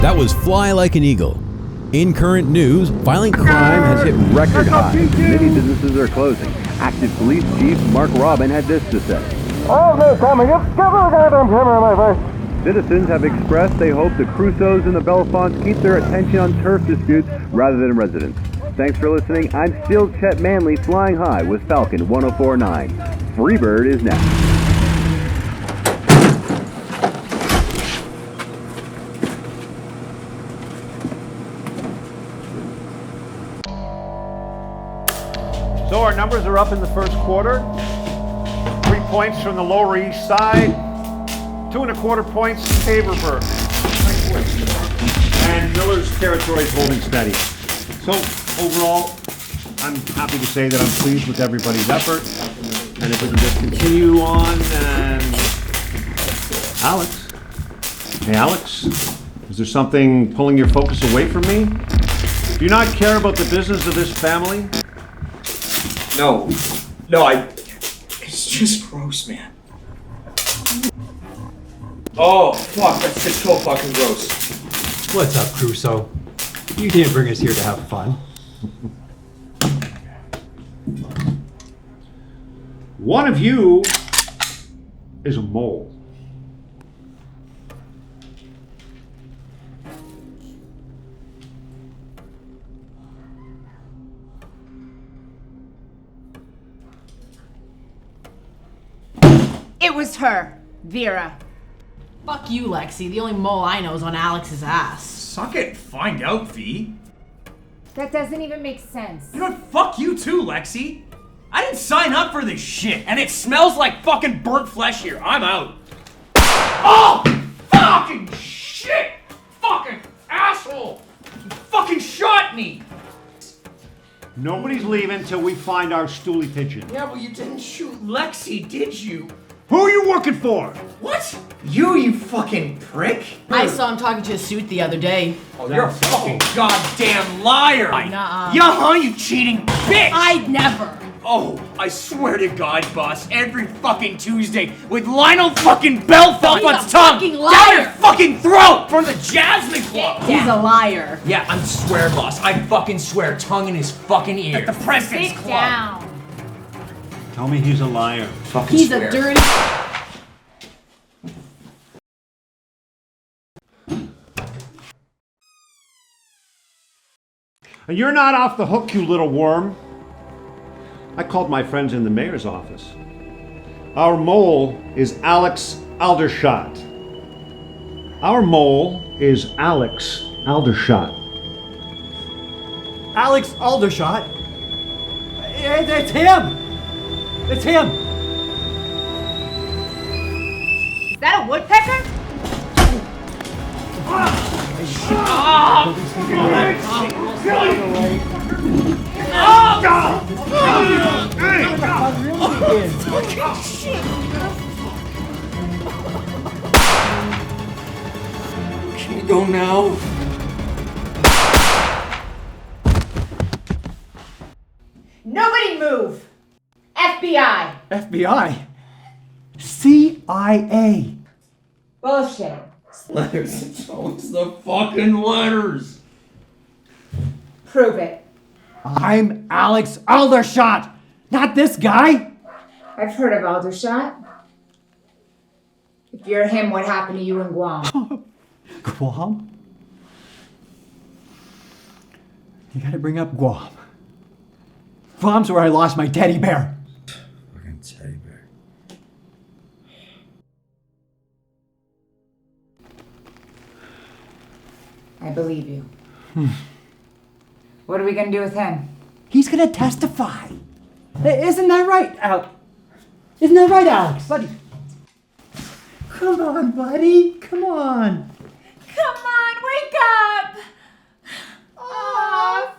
That was Fly Like an Eagle. In current news, violent crime has hit record highs. Many businesses are closing. Active Police Chief Mark Robin had this to say. Oh, no, Tommy, give me the goddamn camera in my face. Citizens have expressed they hope the Crusoes and the Belafontes keep their attention on turf disputes rather than residents. Thanks for listening. I'm still Chet Manley, flying high with Falcon 104.9. Freebird is next. So our numbers are up in the first quarter. 3 points from the Lower East Side. 2.25 points in Favorburg. And Miller's territory is holding steady. So overall, I'm happy to say that I'm pleased with everybody's effort. And if we can just continue on and... Alex? Hey Alex, is there something pulling your focus away from me? Do you not care about the business of this family? No, it's just gross, man. Oh, fuck, that's just so fucking gross. What's up, Crusoe? You didn't bring us here to have fun. One of you is a mole. It was her, Vera. Fuck you, Lexi. The only mole I know is on Alex's ass. Suck it and find out, V. That doesn't even make sense. You know what? Fuck you too, Lexi. I didn't sign up for this shit, and it smells like fucking burnt flesh here. I'm out. Oh! Fucking shit! Fucking asshole! You fucking shot me! Nobody's leaving till we find our stoolie pigeon. Yeah, well, you didn't shoot Lexi, did you? Who are you working for? What? You fucking prick? I saw him talking to a suit the other day. Oh, you're a fucking goddamn liar! Nuh-uh. Yeah, you cheating bitch! I'd never. Oh, I swear to God, boss, every fucking Tuesday with Lionel fucking Belfont's tongue fucking down liar. your fucking throat from the Jasmine Club! He's a liar. Yeah, I swear, boss. I fucking swear, tongue in his fucking ear. At the President's Sit Club. down. Tell me he's a liar. Fucking He's swear. a dirty... And you're not off the hook, you little worm. I called my friends in the mayor's office. Our mole is Alex Aldershot. Our mole is Alex Aldershot. Alex Aldershot? It's him! It's him! Is that a woodpecker? Can you go now? Nobody move! FBI! FBI? CIA? Bullshit. Letters. It's always the fucking letters. Prove it. I'm Alex Aldershot! Not this guy! I've heard of Aldershot. If you're him, what happened to you in Guam? Guam? You gotta bring up Guam. Guam's where I lost my teddy bear. Fucking teddy bear. I believe you. What are we gonna do with him? He's gonna testify. Isn't that right, Al? Isn't that right, Alex? Buddy. Come on, buddy. Come on. Come on, wake up! Oh,